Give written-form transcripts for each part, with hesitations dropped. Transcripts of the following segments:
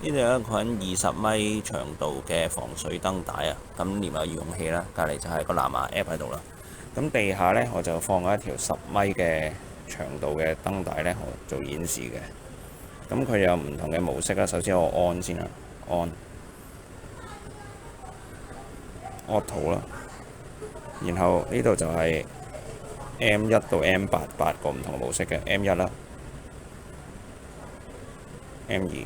呢度有一款20米長度嘅防水燈帶啊，咁連埋遙控器啦，隔離就係個藍牙 app 喺度啦。咁地下呢，我就放咗一條10米嘅長度嘅燈帶呢，我做演示嘅。咁佢有唔同嘅模式啦，首先我按先啦，按 auto 啦，然後呢度就係 M1 到 M8八個唔同嘅模式嘅 M1啦、M2、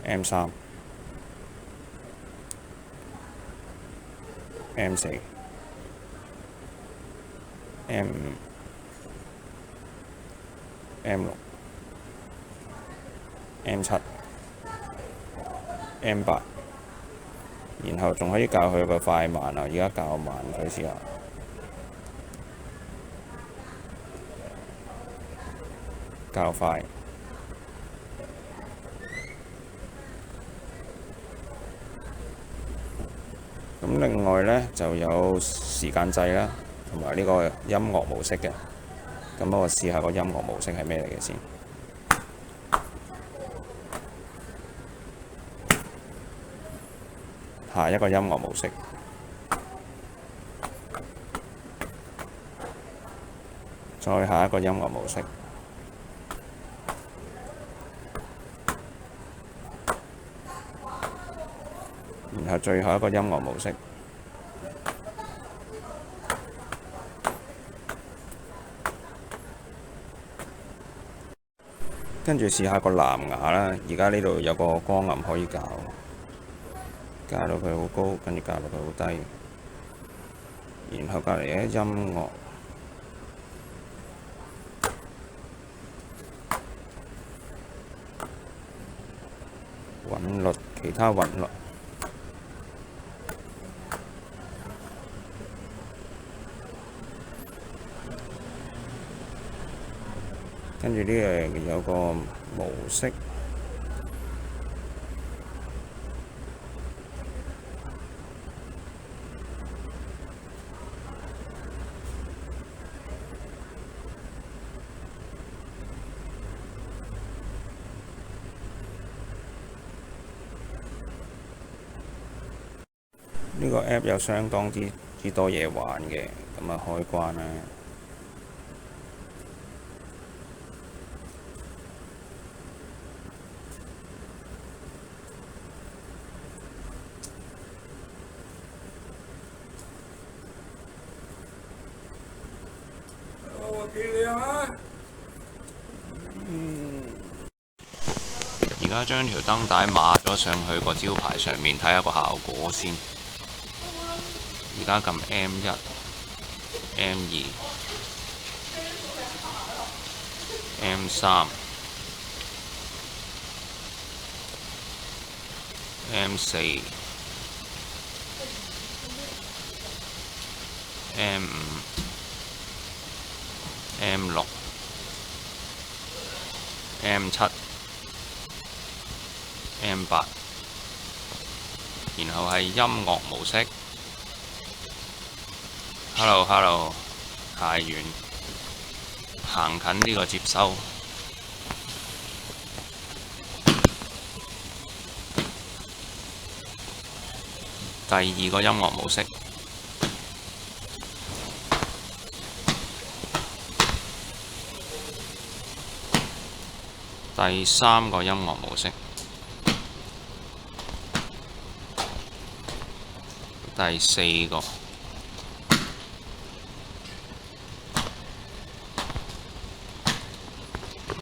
M3、M4、M5、M6、M7、M8，然後仲可以校佢個快慢啊！而家校慢佢試下，校快。咁另外呢，就有時間掣啦，同埋呢個音樂模式嘅。咁我試下個音樂模式係咩嚟嘅先。下一個音樂模式，再下一個音樂模式，然後最後一個音樂模式。跟住試下個藍牙啦，而家呢度有個光暗可以校，校到佢好高，跟住校到佢好低，然後隔離嘅音樂韻律，其他韻律，跟住呢度有個模式。呢個 app 有相當之多嘢玩嘅，咁啊開關啦。而家將條燈帶碼咗上去個招牌上面，睇下個效果先。而家撳 M1、M2、M3、M4、M5、M6、M7、M8，然後係音樂模式。Hello，太遠，行近呢個接收。第二個音樂模式，第三個音樂模式，第四個。